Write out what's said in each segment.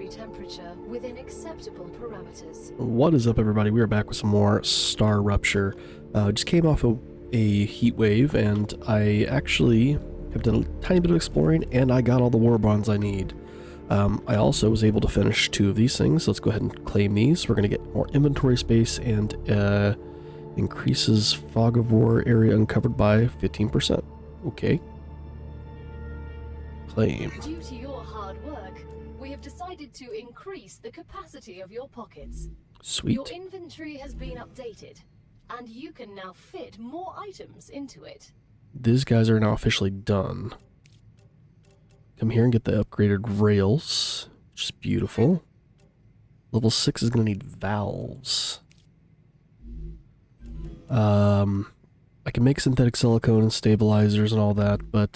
inventory temperature within acceptable parameters. What is up, everybody? We are back with some more StarRupture. Just came off a heat wave, and I actually have done a tiny bit of exploring, and I got all the war bonds I need. I also was able to finish 2 of these things. Let's go ahead and claim these. We're going to get more inventory space and increases fog of war area uncovered by 15%. Okay. Claim. Due to your hard work, we have decided to increase the capacity of your pockets. Sweet. Your inventory has been updated, and you can now fit more items into it. These guys are now officially done. Come here and get the upgraded rails, which is beautiful. Level 6 is going to need valves. I can make synthetic silicone and stabilizers and all that, but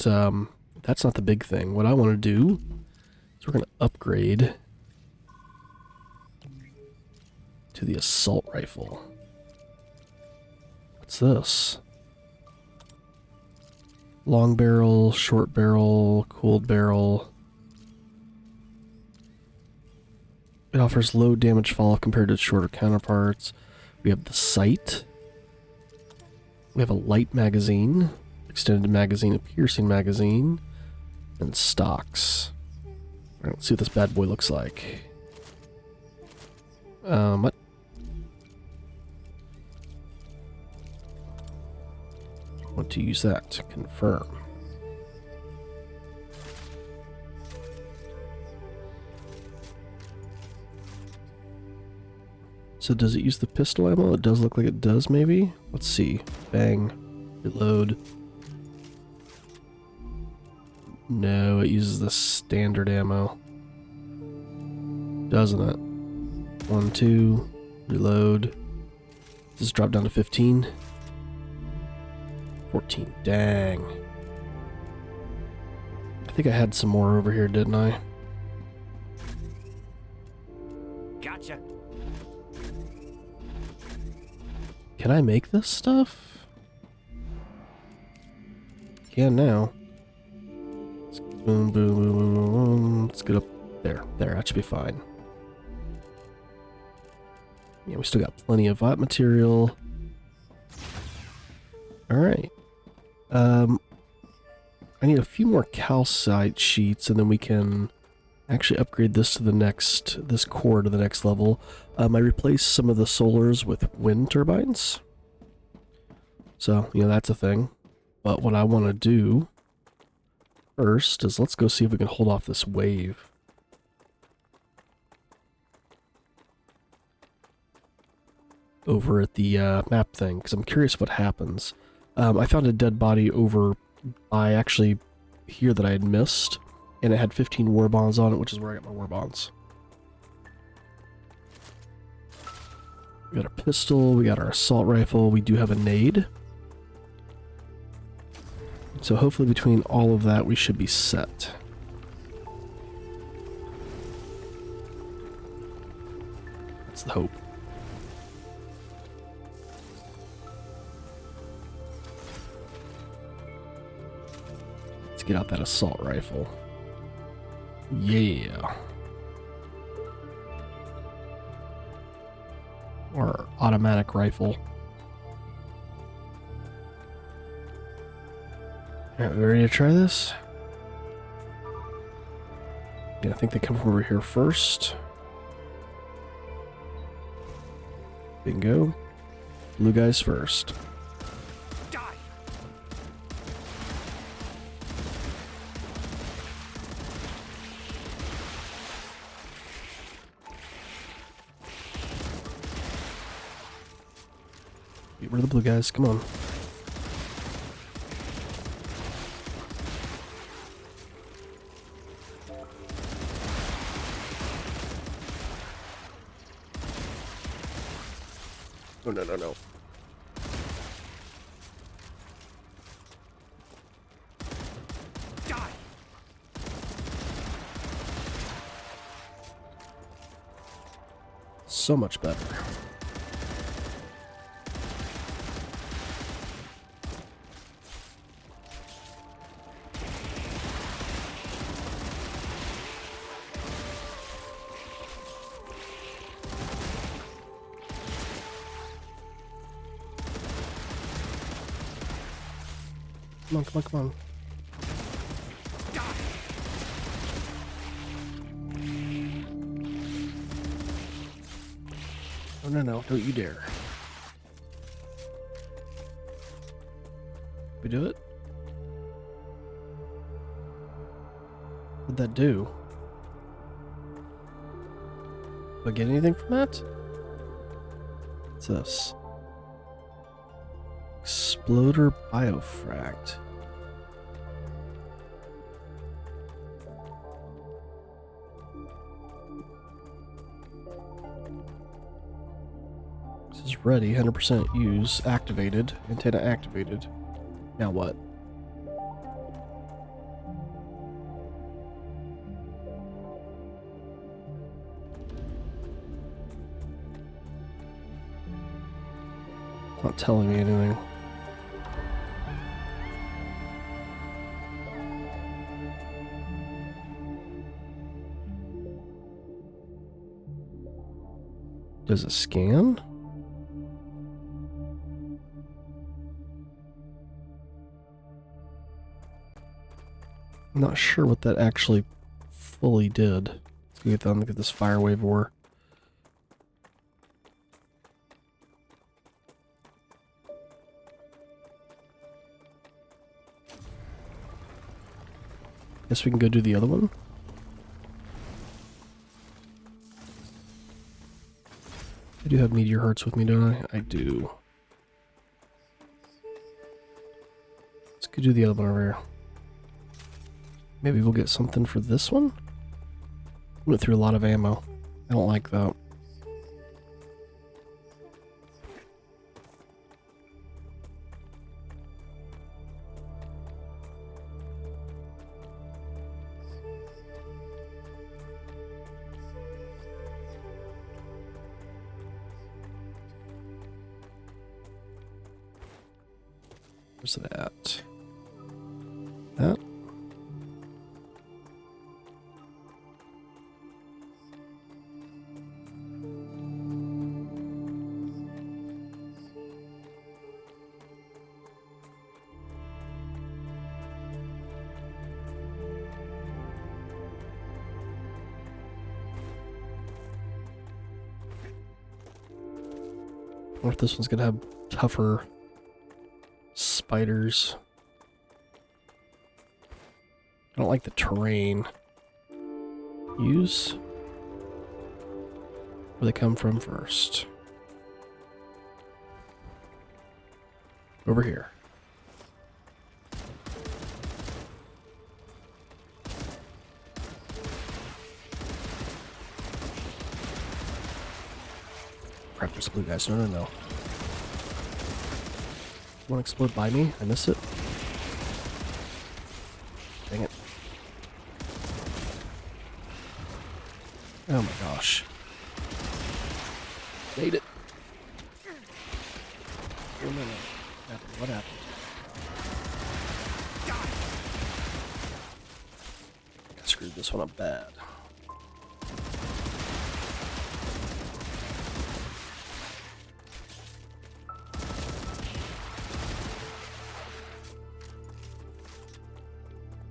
that's not the big thing. What I want to do is we're going to upgrade to the assault rifle. What's this? Long barrel, short barrel, cooled barrel. It offers low damage fall-off compared to its shorter counterparts. We have the sight. We have a light magazine, extended magazine, a piercing magazine, and stocks. Alright, let's see what this bad boy looks like. What? Want to use that to confirm. So does it use the pistol ammo? It does look like it does, maybe? Let's see. Bang. Reload. No, it uses the standard ammo. Doesn't it? 1, 2. Reload. Does this drop down to 15? 14. Dang. I think I had some more over here, didn't I? Gotcha. Can I make this stuff? Can now. Let's boom, boom, boom, boom, boom, boom. Let's get up there. There, that should be fine. Yeah, we still got plenty of that material. Alright. I need a few more calcite sheets, and then we can actually upgrade this to the next, this core to the next level. I replaced some of the solars with wind turbines. So, you know, that's a thing. But what I want to do first is let's go see if we can hold off this wave. Over at the map thing, because I'm curious what happens. I found a dead body over by actually here that I had missed, and it had 15 war bonds on it, which is where I got my war bonds. We got our pistol, we got our assault rifle, we do have a nade. So hopefully between all of that we should be set. That's the hope. Let's get out that assault rifle. Yeah. Or automatic rifle. Alright, we ready to try this? Yeah, I think they come from over here first. Bingo. Blue guys first. Die. Get rid of the blue guys, come on. Oh, no, no, no. Die. So much better. Come on, come on, come on. Oh, no, no, don't you dare. We do it? What'd that do? Did I get anything from that? What's this? Exploder Biofract. This is ready, 100% use, activated, antenna activated. Now what? It's not telling me anything. Does it scan? I'm not sure what that actually fully did. Let's go get that and look at this fire wave ore. Guess we can go do the other one. I do have meteor hearts with me, don't I? I do. Let's go do the other one over here. Maybe we'll get something for this one? Went through a lot of ammo. I don't like that. Where's it at? That? I wonder if this one's gonna have tougher spiders. I don't like the terrain. Use where they come from first. Over here. Crap, there's blue guys. No, no, no. Want to explode by me? I miss it. Dang it. Oh my gosh. Made it. Oh no, no. What happened? I screwed this one up bad.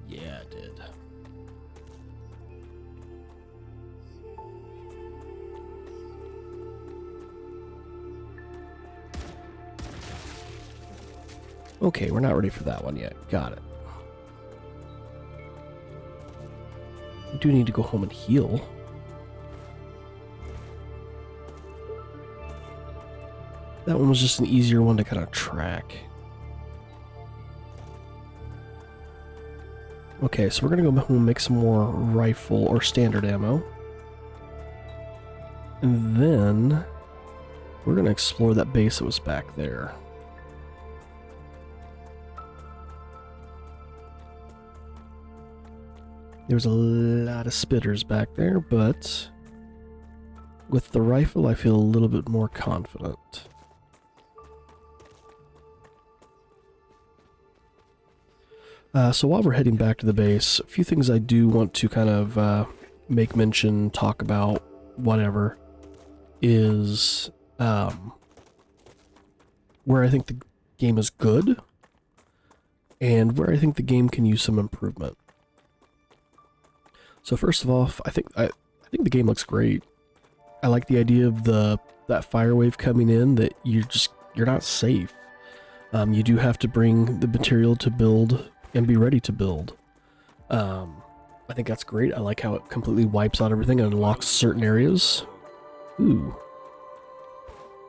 Yeah, I did. Okay, we're not ready for that one yet. Got it. We do need to go home and heal. That one was just an easier one to kind of track. Okay, so we're gonna go home and make some more rifle or standard ammo. And then we're gonna explore that base that was back there. There's a lot of spitters back there, but with the rifle I feel a little bit more confident. So while we're heading back to the base, a few things I do want to kind of make mention, talk about, whatever, is where I think the game is good and where I think the game can use some improvement. So first of all, I think the game looks great. I like the idea of that fire wave coming in, that you're not safe. You do have to bring the material to build and be ready to build. I think that's great. I like how it completely wipes out everything and unlocks certain areas. Ooh.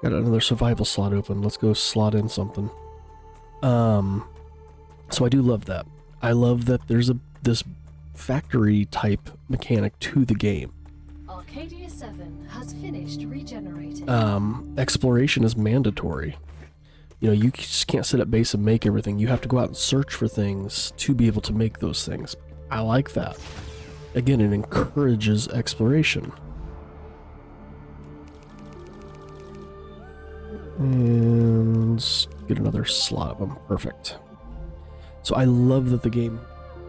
Got another survival slot open. Let's go slot in something. So I do love that. I love that there's this factory type mechanic to the game. Arcadia 7 has finished regenerating. Exploration is mandatory. You know, you just can't sit at base and make everything. You have to go out and search for things to be able to make those things. I like that. Again, it encourages exploration. And get another slot of them. Perfect. So I love that the game,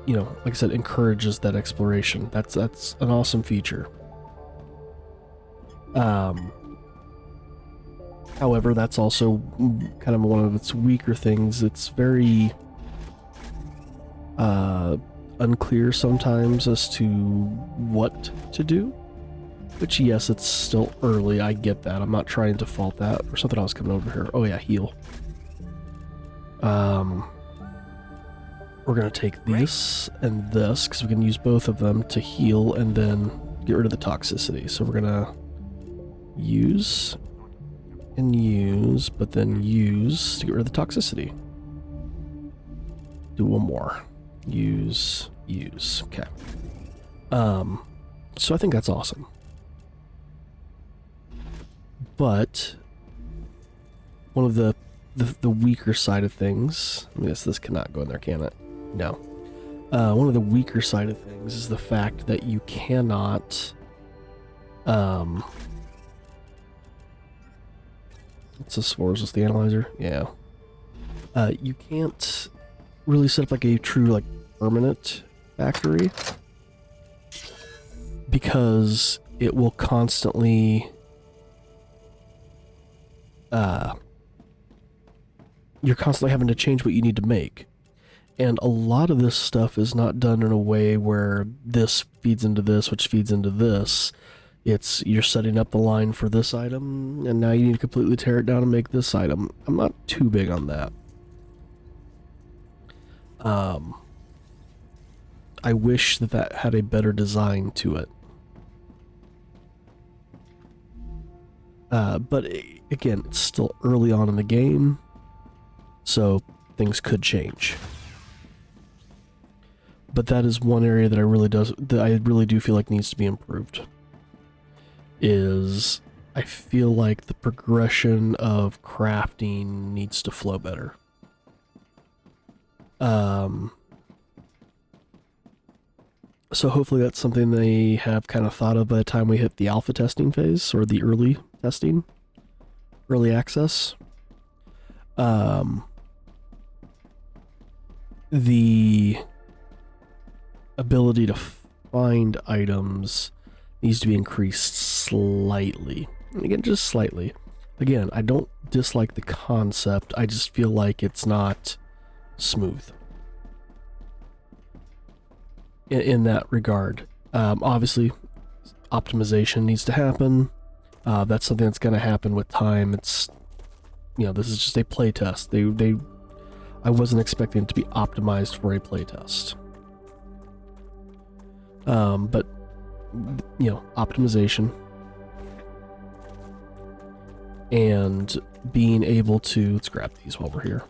you know, like I said, encourages that exploration. That's an awesome feature. However, that's also kind of one of its weaker things. It's very unclear sometimes as to what to do. Which, yes, it's still early. I get that. I'm not trying to fault that. Or something else coming over here. Oh yeah, heal. We're gonna take this and this because we can use both of them to heal and then get rid of the toxicity. So we're gonna use and use, but then use to get rid of the toxicity. Do one more. Use. Okay. So I think that's awesome. But one of the weaker side of things, I mean, this cannot go in there, can it? No. One of the weaker side of things is the fact that you cannot, what's this for? Is this the analyzer? Yeah. You can't really set up like a true, like, permanent factory because it will constantly, you're constantly having to change what you need to make. And a lot of this stuff is not done in a way where this feeds into this, which feeds into this. It's, you're setting up the line for this item, and now you need to completely tear it down and make this item. I'm not too big on that. I wish that had a better design to it. But again, it's still early on in the game, so things could change. But that is one area that I really do feel like needs to be improved. Is I feel like the progression of crafting needs to flow better. So hopefully that's something they have kind of thought of by the time we hit the alpha testing phase, or the early testing, early access. The ability to find items needs to be increased slightly. And again, just slightly. Again, I don't dislike the concept, I just feel like it's not smooth in that regard. Obviously, optimization needs to happen. That's something that's going to happen with time. It's, you know, this is just a playtest. I wasn't expecting it to be optimized for a playtest. But, you know, optimization and being able to, let's grab these while we're here.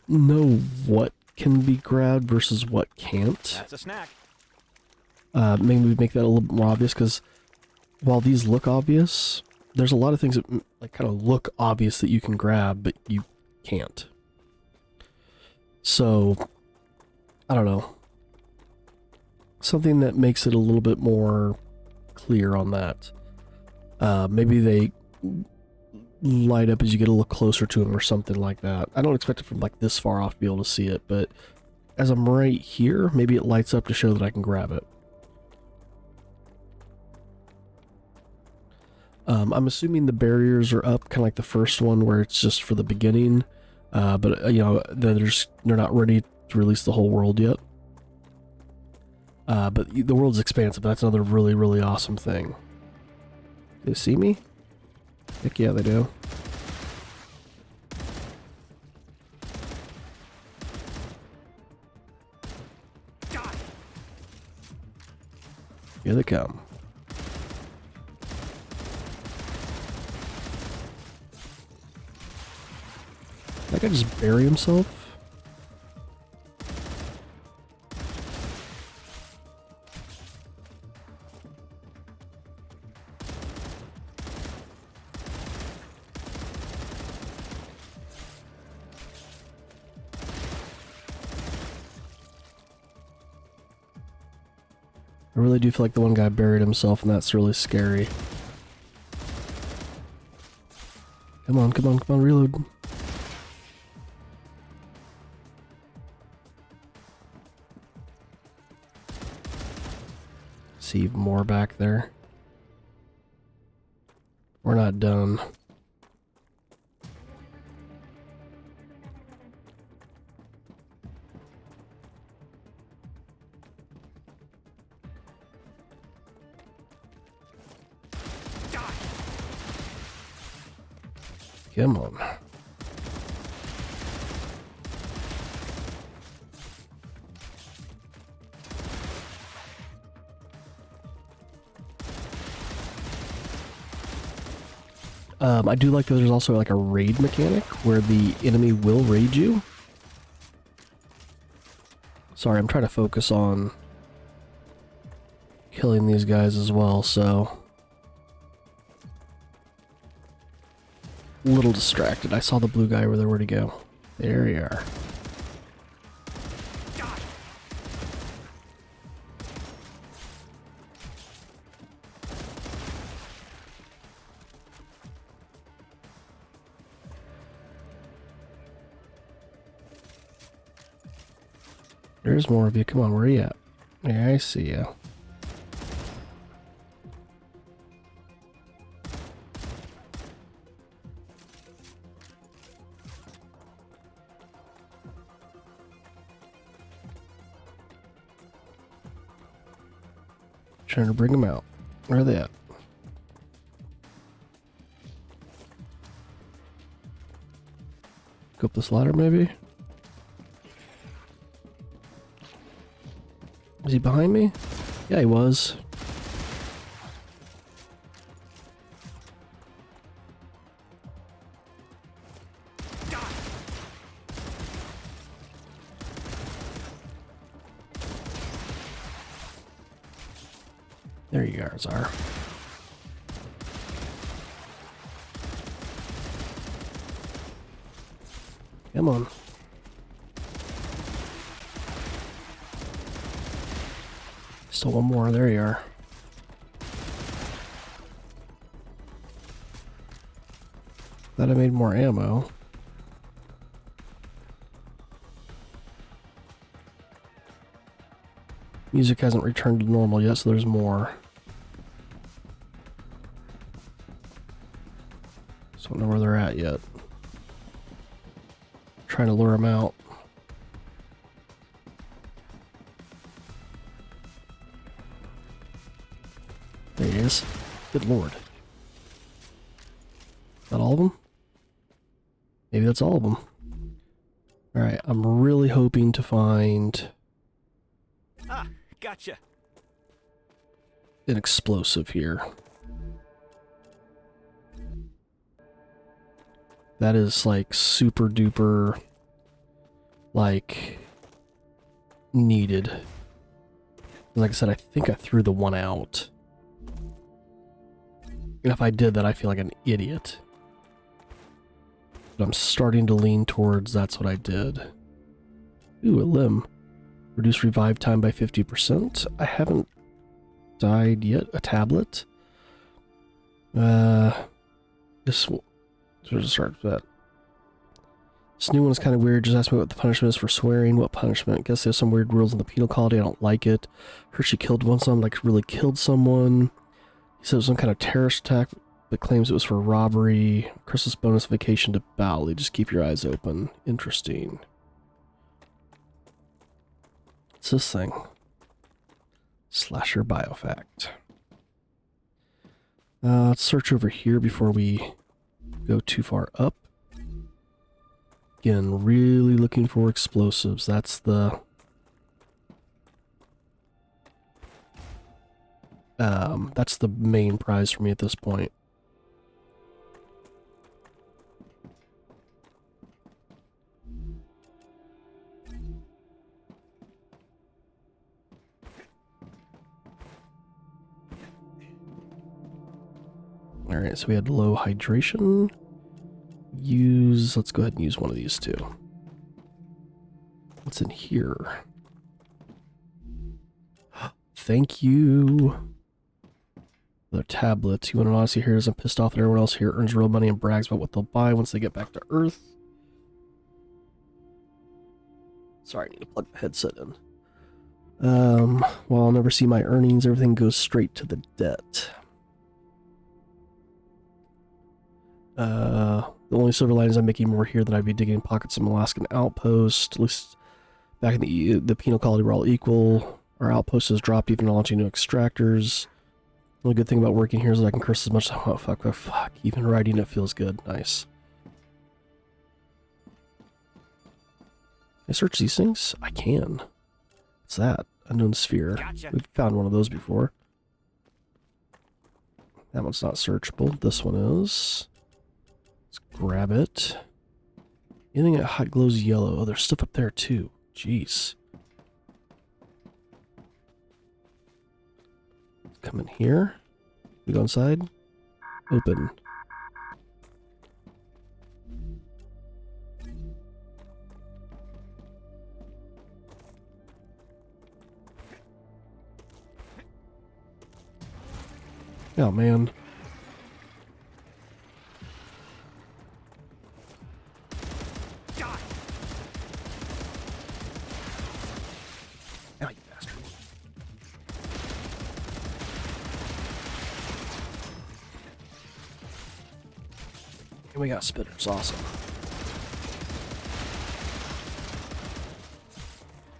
Know what can be grabbed versus what can't. That's a snack. Maybe make that a little bit more obvious, because while these look obvious, there's a lot of things that like kind of look obvious that you can grab, but you can't. So, I don't know. Something that makes it a little bit more clear on that. Maybe they light up as you get a little closer to them or something like that. I don't expect it from like this far off to be able to see it, but as I'm right here, maybe it lights up to show that I can grab it. I'm assuming the barriers are up, kind of like the first one where it's just for the beginning. But you know, they're not ready to release the whole world yet. But the world's expansive. That's another really, really awesome thing. Do they see me? Heck yeah, they do. Die. Here they come. That guy just bury himself? I really do feel like the one guy buried himself, and that's really scary. Come on, come on, come on, reload. See more back there. We're not done. Come on. I do like that there's also like a raid mechanic where the enemy will raid you. Sorry, I'm trying to focus on killing these guys as well, so... a little distracted. I saw the blue guy over there. Where'd he go? There you are. There's more of you. Come on, where are you at? Yeah, I see you. Trying to bring them out. Where are they at? Go up this ladder, maybe? Was he behind me? Yeah, he was. There you guys are. Come on. Still one more. There you are. Thought I made more ammo. Music hasn't returned to normal yet, so there's more. So I don't know where they're at yet. Trying to lure them out. There he is. Good lord. Is that all of them? Maybe that's all of them. Alright, I'm really hoping to find... Ah, gotcha. an explosive here. That is like super duper like needed. Like I said, I think I threw the one out. And if I did that, I feel like an idiot. But I'm starting to lean towards that's what I did. Ooh, a limb. Reduce revive time by 50%. I haven't died yet. A tablet. This will start with that. This new one is kind of weird. Just ask me what the punishment is for swearing. What punishment? Guess there's some weird rules in the penal colony. I don't like it. Heard she killed one. Someone like really killed someone. He said it was some kind of terrorist attack. but claims it was for robbery. Christmas bonus vacation to Bali. Just keep your eyes open. Interesting. What's this thing? Slasher Biofact. Let's search over here before we go too far up. Again, really looking for explosives. That's the... that's the main prize for me at this point. Alright, so we had low hydration. Let's go ahead and use one of these two. What's in here? Thank you. Their tablets. You want an Odyssey here isn't pissed off that everyone else here earns real money and brags about what they'll buy once they get back to Earth. Sorry, I need to plug the headset in. Well, I'll never see my earnings. Everything goes straight to the debt. The only silver line is I'm making more here than I'd be digging in pockets of an Alaskan outpost. At least back in the penal colony we're all equal. Our outpost has dropped even launching new extractors. The only good thing about working here is that I can curse as much as fuck. Even writing it feels good. Nice. Can I search these things? I can. What's that? Unknown sphere. Gotcha. We've found one of those before. That one's not searchable. This one is. Let's grab it. Anything that hot glows yellow. Oh, there's stuff up there too. Jeez. Come in here. We go inside. Open. Oh man. Die. Ow, you bastard. And we got spitters, awesome.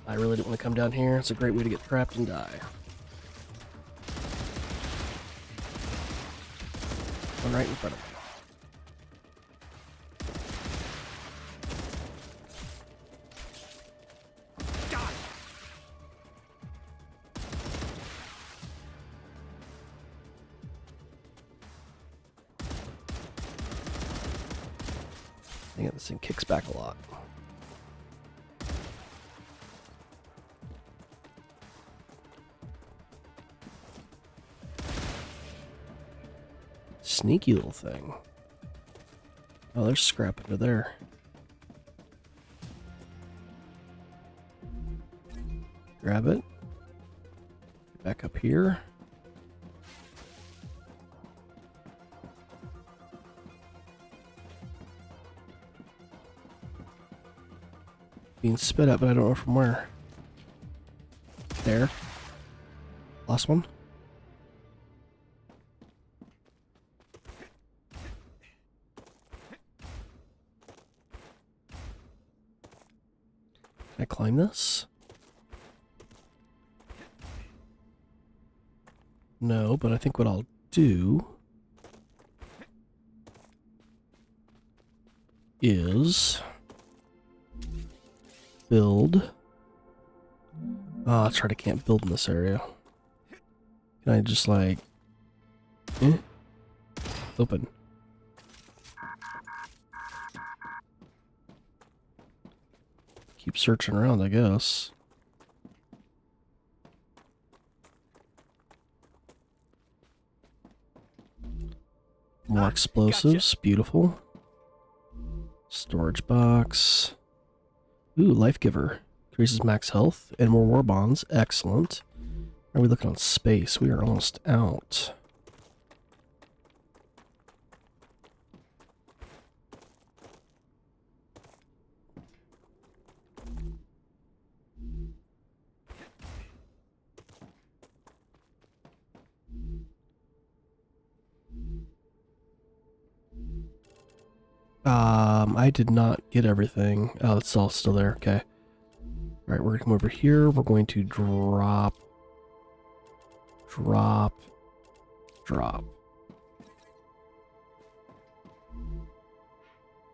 I really didn't want to come down here. It's a great way to get trapped and die. One right in front of me. Die. Yeah, this thing kicks back a lot. Sneaky little thing. Oh, there's scrap under there. Grab it. Back up here. Being spit at, but I don't know from where. There. Last one. Can I climb this? No, but I think what I'll do is build. Oh, that's right, I can't build in this area. Can I just like open? Keep searching around, I guess. More explosives, gotcha. Beautiful. Storage box. Ooh, Life Giver. Increases max health and more war bonds. Excellent. Are we looking on space? We are almost out. I did not get everything. Oh, it's all still there. Okay. All right, we're gonna come over here. We're going to drop.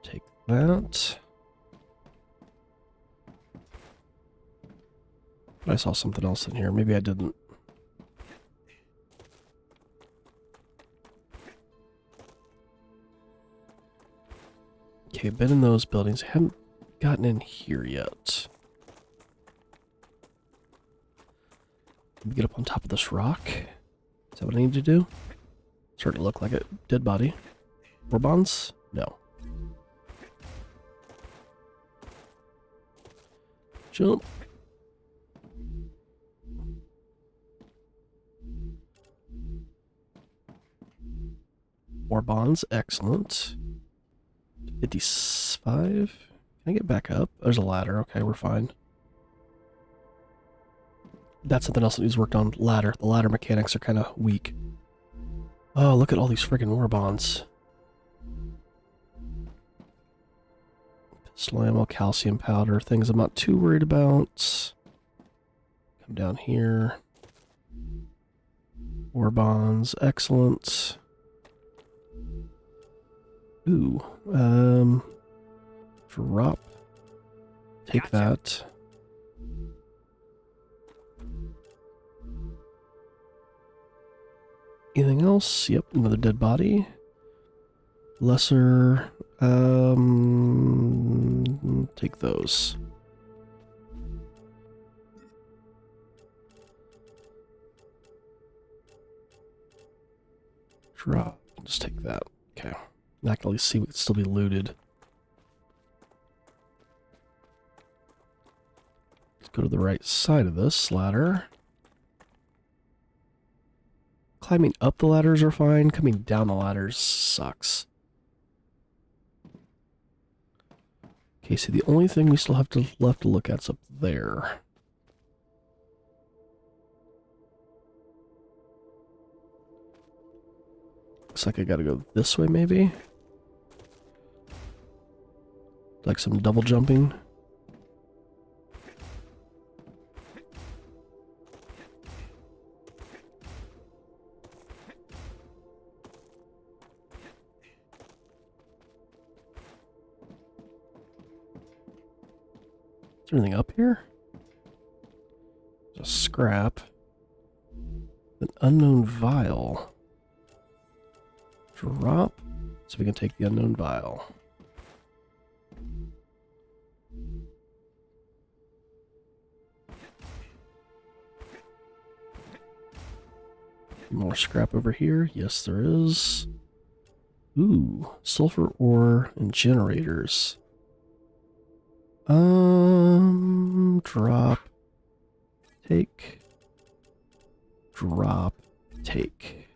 Take that. I saw something else in here. Maybe I didn't. Okay, been in those buildings. I haven't gotten in here yet. Let me get up on top of this rock. Is that what I need to do? Starting to look like it. Dead body. War bonds? No. Jump. More bonds. Excellent. 55. Can I get back up? There's a ladder. Okay, we're fine. That's something else that needs worked on. Ladder. The ladder mechanics are kind of weak. Oh, look at all these freaking war bonds. Pistol ammo, calcium powder, things I'm not too worried about. Come down here. War bonds, excellent. Ooh, drop. Take that. Anything else? Yep, another dead body. Lesser, take those. Drop, just take that. Okay. Now I can at least see what can still be looted. Let's go to the right side of this ladder. Climbing up the ladders are fine. Coming down the ladders sucks. Okay, so the only thing we still have left to look at is up there. Looks like I gotta go this way, maybe? Like some double jumping. Is there anything up here? There's a scrap. An unknown vial. Drop. So we can take the unknown vial. More scrap over here. Yes, there is. Ooh, sulfur ore and generators. Drop, take, drop, take.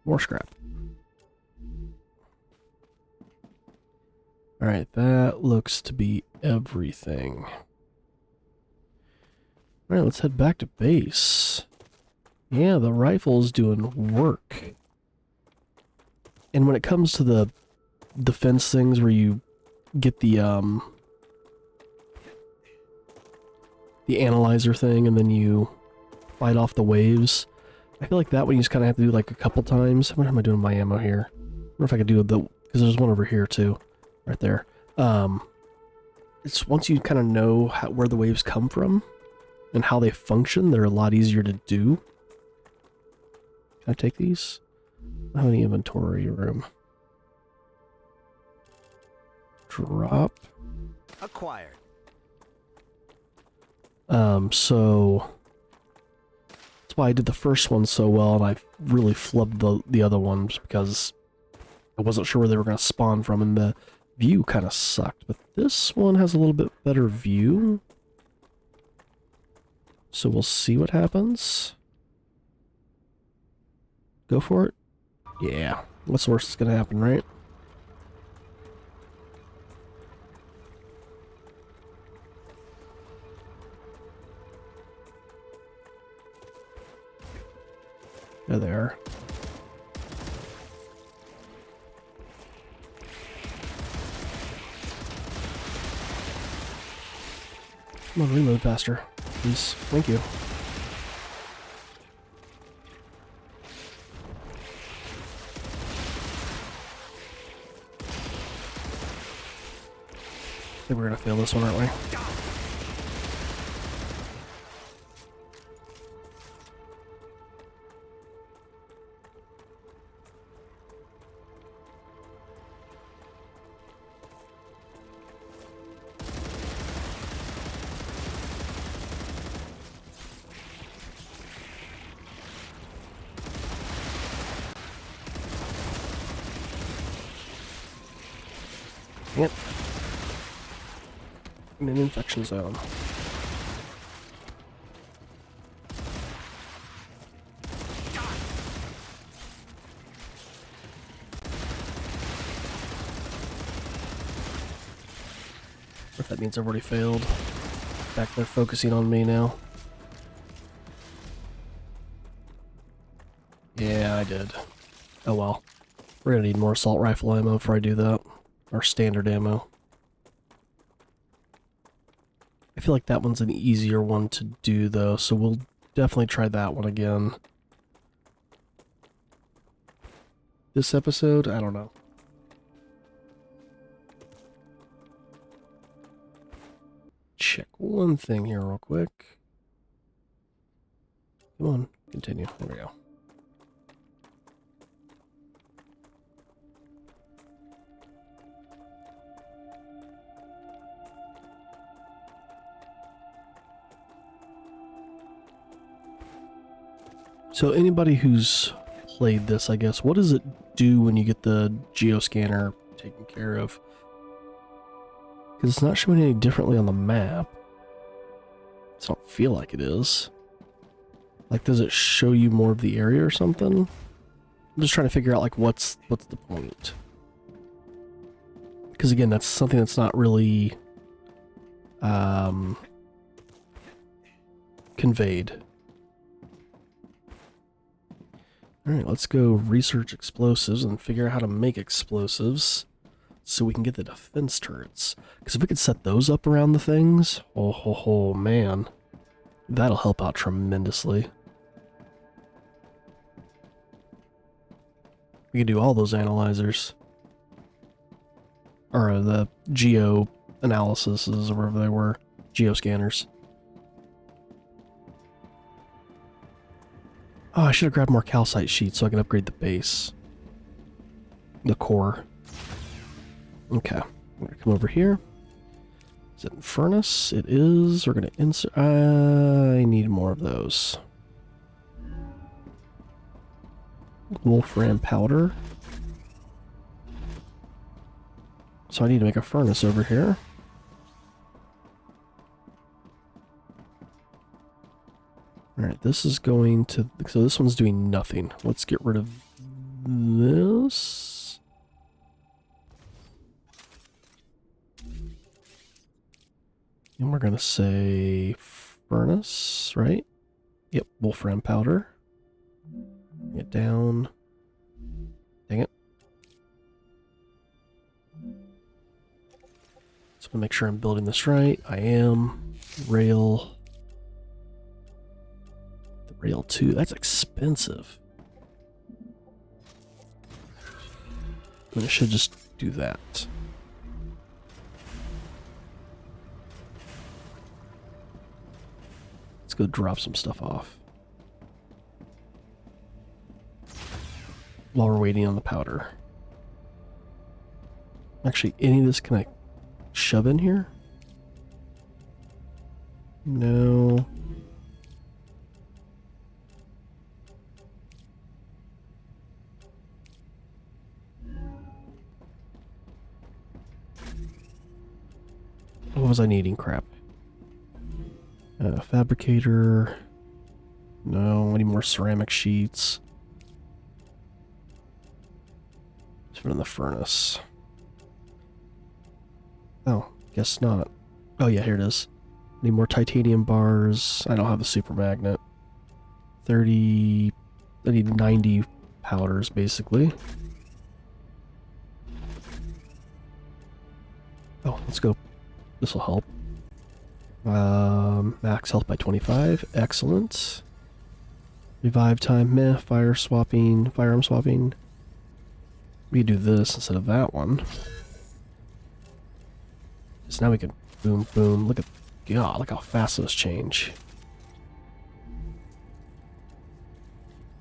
More scrap. Alright, that looks to be everything. Alright, let's head back to base. Yeah, the rifle's doing work. And when it comes to the defense things where you get the analyzer thing and then you fight off the waves, I feel like that one you just kind of have to do like a couple times. What am I doing with my ammo here? I wonder if I could do the, because there's one over here too, right there. It's once you kind of know where the waves come from and how they function, they're a lot easier to do. Can I take these? I don't have any inventory room. Drop. Acquired. So that's why I did the first one so well, and I really flubbed the other ones because I wasn't sure where they were going to spawn from, and the view kind of sucked. But this one has a little bit better view, so we'll see what happens. Go for it. Yeah. What's the worst that's going to happen, right? There they are. Come on, reload faster. Please. Thank you. I think we're gonna fail this one, aren't we? Yep. In an infection zone. If that means I've already failed. Back there focusing on me now. Yeah, I did. Oh well. We're gonna need more assault rifle ammo before I do that. Or standard ammo. I feel like that one's an easier one to do though, so we'll definitely try that one again. This episode? I don't know. Check one thing here real quick. Come on, continue. There we go. So anybody who's played this, I guess, what does it do when you get the geoscanner taken care of? Because it's not showing any differently on the map. It doesn't feel like it is. Like, does it show you more of the area or something? I'm just trying to figure out, like, what's the point? Because again, that's something that's not really conveyed. Alright, let's go research explosives and figure out how to make explosives so we can get the defense turrets. Because if we could set those up around the things, oh man, that'll help out tremendously. We could do all those analyzers. Or the geo analysis or whatever they were. Geoscanners. Oh, I should have grabbed more calcite sheets so I can upgrade the base. The core. Okay. I'm going to come over here. Is it in furnace? It is. We're going to insert... I need more of those. Wolfram powder. So I need to make a furnace over here. Alright, this is going to... So this one's doing nothing. Let's get rid of this. And we're going to say furnace, right? Yep, wolfram powder. Get down. Dang it. Just want to make sure I'm building this right. I am. Rail... Rail 2, that's expensive. And it should just do that. Let's go drop some stuff off. While we're waiting on the powder. Actually, any of this can I shove in here? No. What was I needing? Crap. Fabricator. No, I need more ceramic sheets. Let's put in the furnace. Oh, guess not. Oh yeah, here it is. Need more titanium bars. I don't have a super magnet. 30... I need 90 powders, basically. Oh, let's go. This will help. Max health by 25. Excellent. Revive time, meh. Firearm swapping. We do this instead of that one. So now we can boom, boom. Look how fast those change.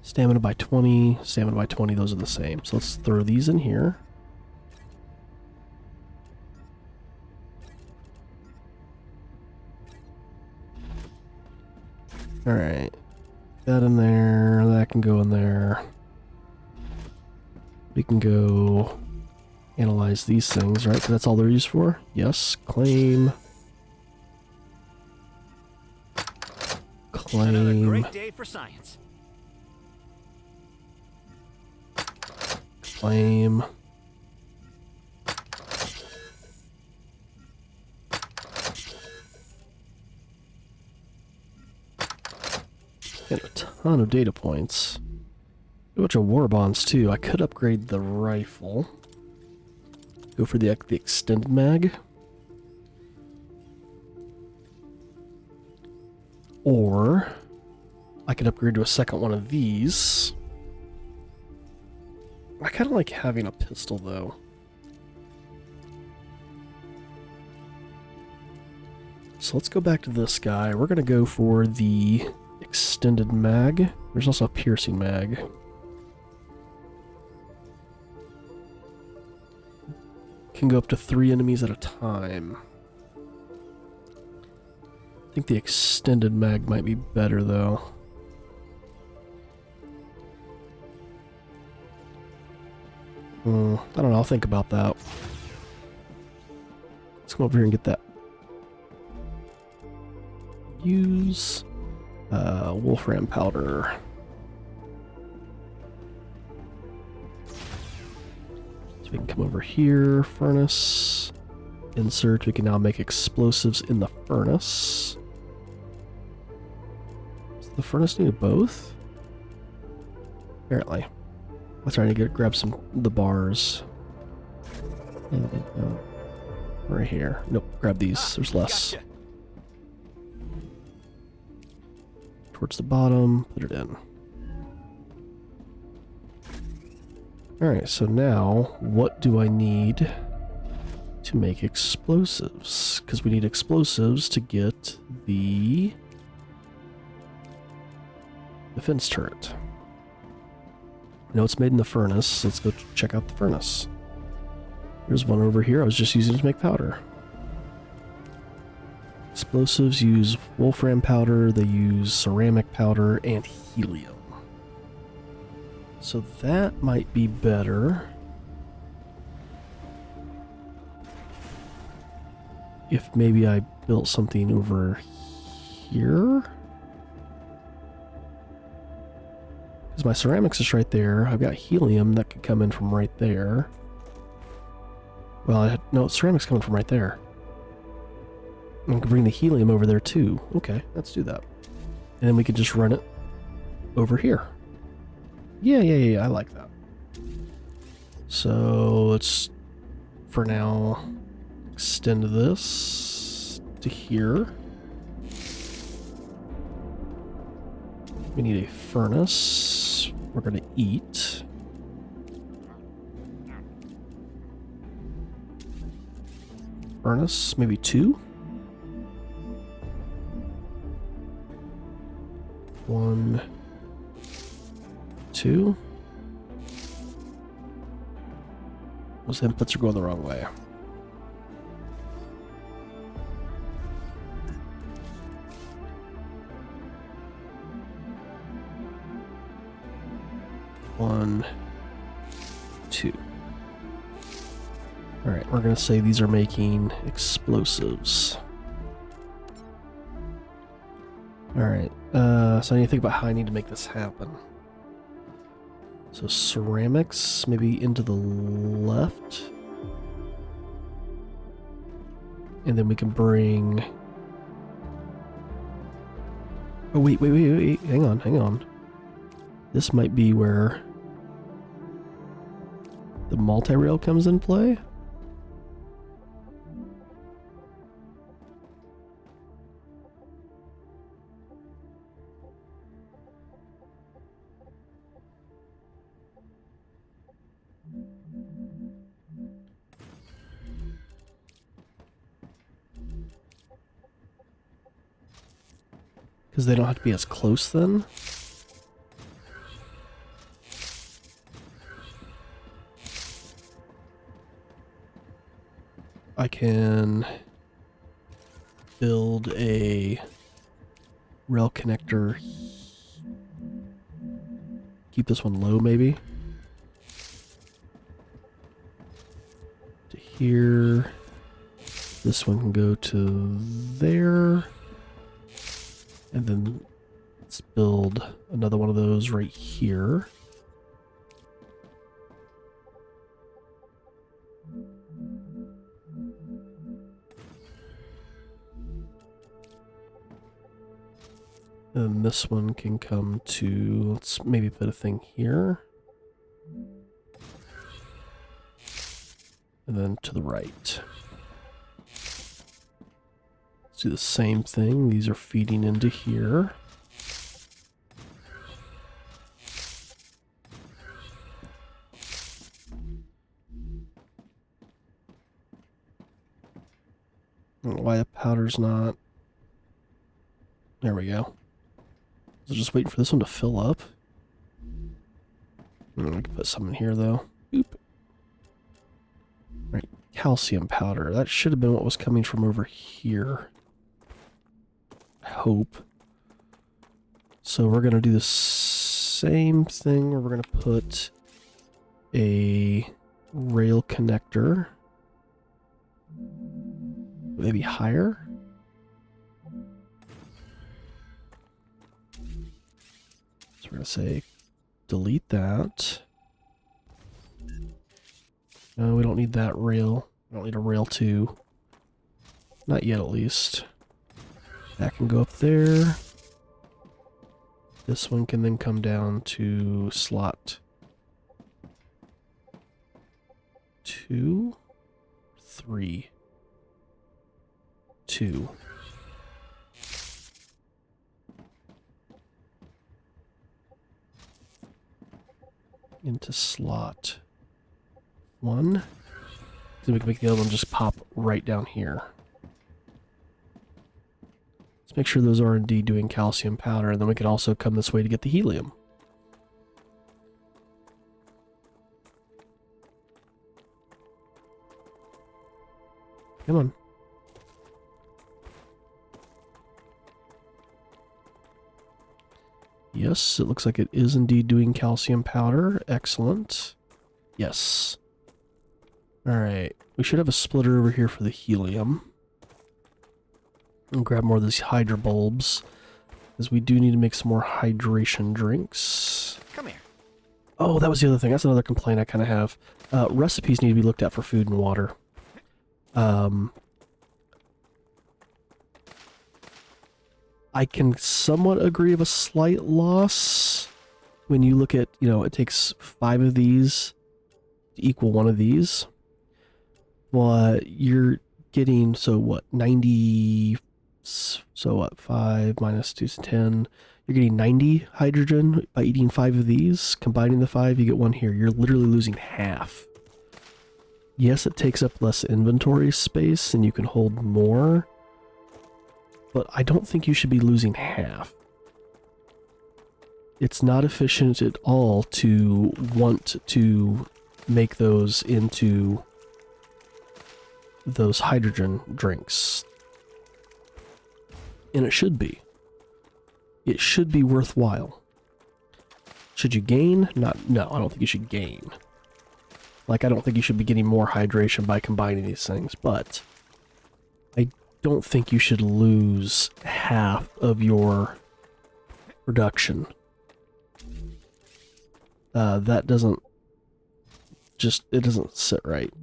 Stamina by 20, stamina by 20, those are the same. So let's throw these in here. Alright. That in there, that can go in there. We can go analyze these things, right? That's all they're used for? Yes. Claim. Another Claim. great day for science. Claim. Get a ton of data points. A bunch of war bonds too. I could upgrade the rifle. Go for the extended mag. Or I could upgrade to a second one of these. I kind of like having a pistol though. So let's go back to this guy. We're going to go for the extended mag. There's also a piercing mag. Can go up to 3 enemies at a time. I think the extended mag might be better though. I don't know, I'll think about that. Let's come over here and get that. Use wolfram powder. So we can come over here, furnace, insert. We can now make explosives in the furnace. Does the furnace need both? Apparently. Let's try to grab some the bars. Right here. Nope, grab these. There's less. Gotcha. Towards the bottom, put it in. Alright, so now, what do I need to make explosives? Because we need explosives to get the defense turret. I know it's made in the furnace. Let's go check out the furnace. There's one over here I was just using to make powder. Explosives use wolfram powder, they use ceramic powder, and helium. So that might be better if maybe I built something over here. Because my ceramics is right there. I've got helium that could come in from right there. Well, no, ceramics coming from right there. I can bring the helium over there too. Okay, let's do that. And then we can just run it over here. Yeah, I like that. So let's, for now, extend this to here. We need a furnace. We're going to eat. Furnace, maybe 2? 1, 2. Those inputs are going the wrong way. One, 2. Alright, we're going to say these are making explosives. Alright, so I need to think about how I need to make this happen. So ceramics, maybe into the left. And then we can bring... Oh, wait. Hang on. This might be where the multi-rail comes in play. Because they don't have to be as close then. I can build a rail connector. Keep this one low, maybe. To here. This one can go to there. And then let's build another one of those right here. And this one can come to, let's maybe put a thing here. And then to the right. Let's do the same thing. These are feeding into here. I don't know why the powder's not. There we go. So just waiting for this one to fill up. I can put some in here though. Oop. Right, calcium powder. That should have been what was coming from over here. I hope. So we're going to do the same thing where we're going to put a rail connector. Maybe higher? So we're going to say delete that. No, we don't need that rail. We don't need a rail 2. Not yet, at least. That can go up there. This one can then come down to slot 2, 3, 2. Into slot 1. So we can make the other one just pop right down here. Let's make sure those are indeed doing calcium powder, and then we can also come this way to get the helium. Come on. Yes, it looks like it is indeed doing calcium powder. Excellent. Yes. Alright, we should have a splitter over here for the helium. And grab more of these hydro bulbs, because we do need to make some more hydration drinks. Come here. Oh, that was the other thing. That's another complaint I kind of have. Recipes need to be looked at for food and water. I can somewhat agree of a slight loss when you look at, it takes 5 of these to equal 1 of these. But you're getting, 90, 5 minus 2 is 10. You're getting 90 hydrogen by eating 5 of these. Combining the 5, you get 1 here. You're literally losing half. Yes, it takes up less inventory space and you can hold more. But I don't think you should be losing half. It's not efficient at all to want to make those into those hydrogen drinks. And it should be. It should be worthwhile. Should you gain? No, I don't think you should gain. Like, I don't think you should be getting more hydration by combining these things, but I don't think you should lose half of your production. That doesn't it doesn't sit right.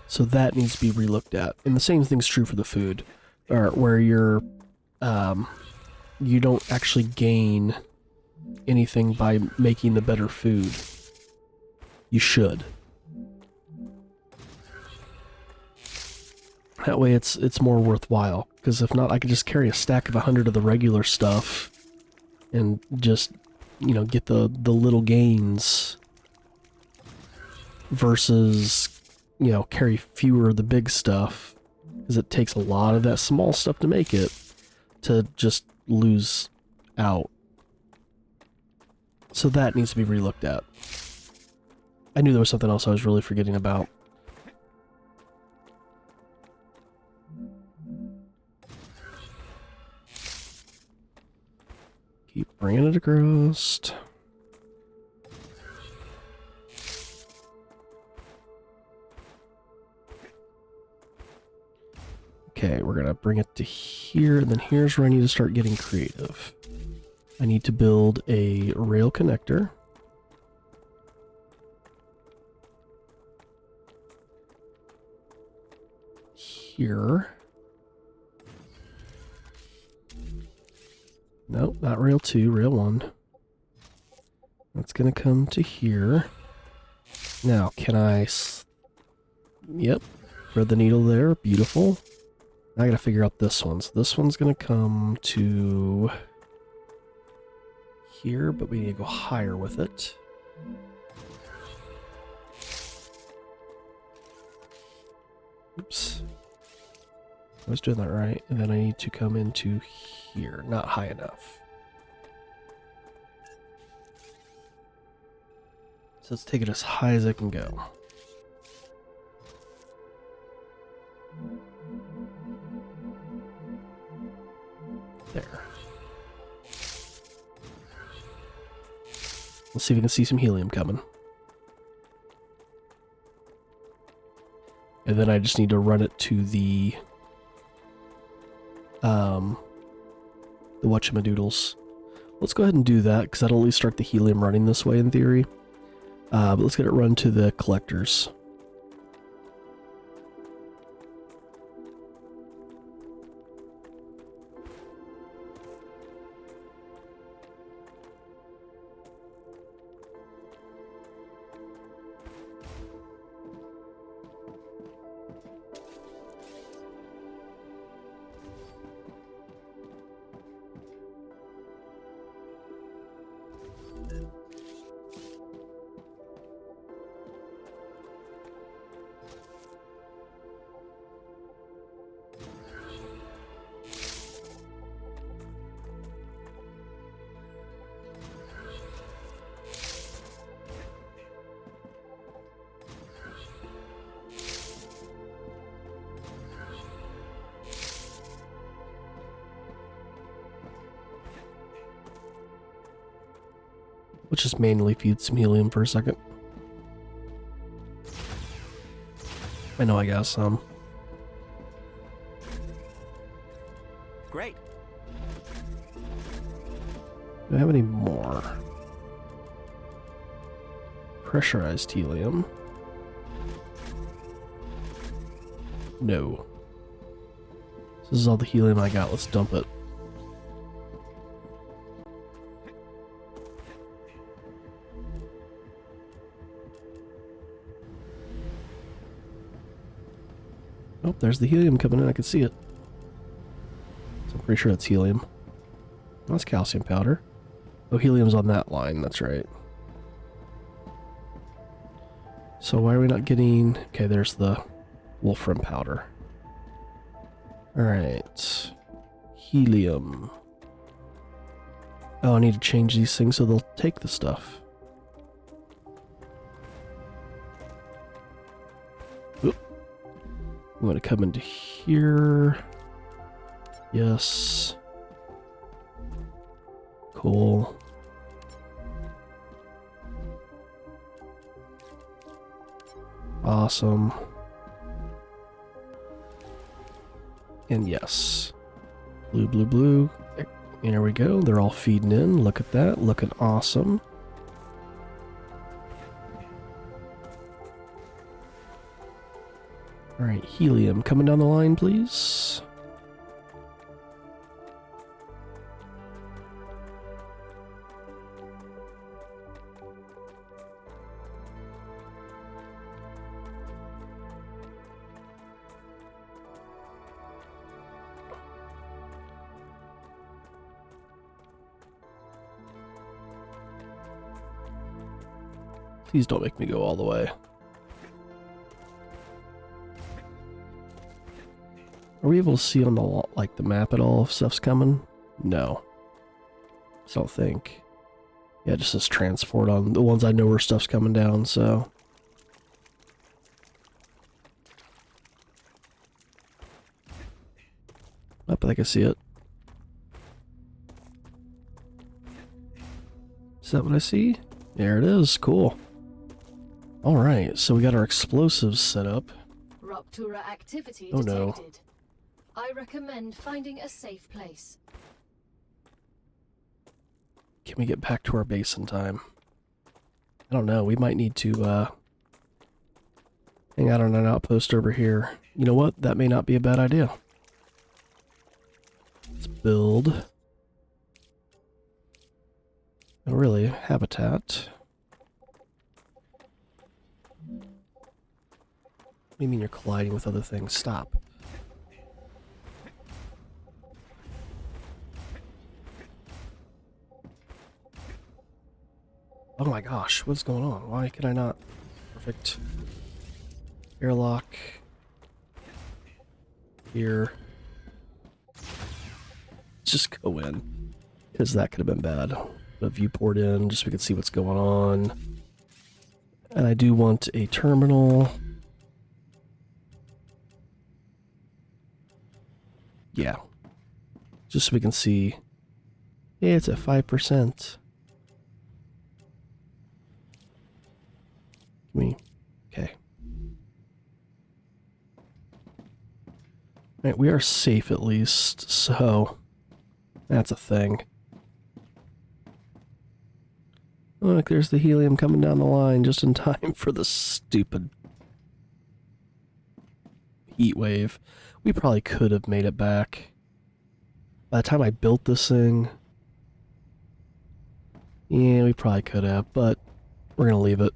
So that needs to be relooked at. And the same thing's true for the food, or where you're, you don't actually gain anything by making the better food. You should. That way it's more worthwhile, because if not, I could just carry a stack of 100 of the regular stuff and just, get the little gains versus, carry fewer of the big stuff, because it takes a lot of that small stuff to make it, to just lose out. So that needs to be relooked at. I knew there was something else I was really forgetting about. Keep bringing it across. Okay, we're gonna bring it to here, and then here's where I need to start getting creative. I need to build a rail connector. Here. Nope, not rail 2, rail 1. That's gonna come to here. Now, can I... Yep, thread the needle there, beautiful. Now I gotta figure out this one. So this one's gonna come to here, but we need to go higher with it. Oops. I was doing that right. And then I need to come into here, not high enough. So let's take it as high as I can go. There. Let's see if we can see some helium coming. And then I just need to run it to the whatchamadoodles. Let's go ahead and do that, because that'll at least start the helium running this way in theory. But let's get it run to the collectors. Let's just manually feed some helium for a second. I know I got some. Great. Do I have any more? Pressurized helium. No. This is all the helium I got. Let's dump it. Oh, there's the helium coming in. I can see it. So I'm pretty sure it's helium. That's calcium powder. Oh, helium's on that line. That's right. So why are we not getting... Okay, there's the wolfram powder. Alright. Helium. Oh, I need to change these things so they'll take the stuff. Oop. I'm going to come into here. Yes. Cool. Awesome. And yes. Blue, blue, blue. There we go. They're all feeding in. Look at that. Looking awesome. Alright, helium coming down the line, please. Please don't make me go all the way. Are we able to see on the like the map at all if stuff's coming? No. So I don't think. Yeah, it just says transport on the ones I know where stuff's coming down, so. Oh, but I can see it. Is that what I see? There it is. Cool. Alright, so we got our explosives set up. Ruptura activity Oh, no. detected. I recommend finding a safe place. Can we get back to our base in time? I don't know. We might need to hang out on an outpost over here. You know what? That may not be a bad idea. Let's build. Oh, really? Habitat. What do you mean you're colliding with other things? Stop. Oh my gosh, what's going on? Why can I not? Perfect. Airlock. Here. Let's just go in. Because that could have been bad. Put a viewport in, just so we could see what's going on. And I do want a terminal. Yeah. Just so we can see. Yeah, it's at 5%. Okay. Alright, we are safe at least, so that's a thing. Look, there's the helium coming down the line just in time for the stupid heat wave. We probably could have made it back. By the time I built this thing, yeah, we probably could have, but we're gonna leave it.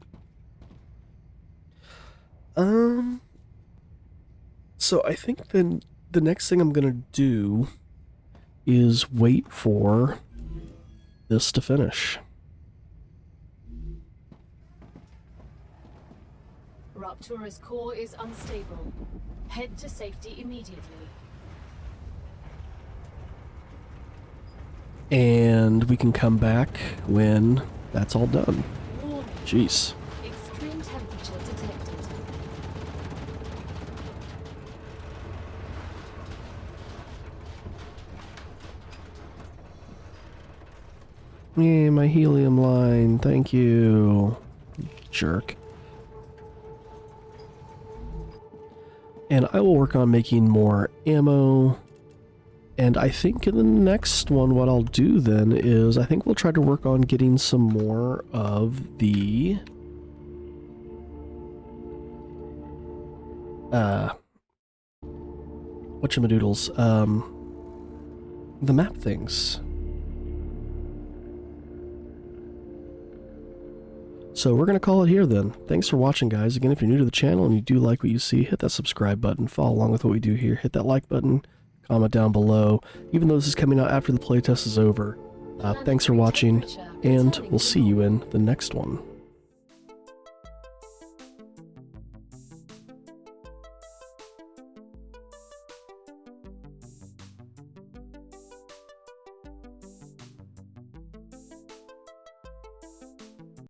So I think then the next thing I'm gonna do is wait for this to finish. Ruptura's core is unstable. Head to safety immediately. And we can come back when that's all done. Warning. Jeez. Extreme temperature detected. Yeah, my helium line, thank you. Jerk. And I will work on making more ammo. And I think in the next one, what I'll do then is I think we'll try to work on getting some more of the whatchamadoodles, the map things. So we're going to call it here then. Thanks for watching, guys. Again, if you're new to the channel and you do like what you see, hit that subscribe button, follow along with what we do here, hit that like button, comment down below. Even though this is coming out after the playtest is over, thanks for watching, and we'll see you in the next one.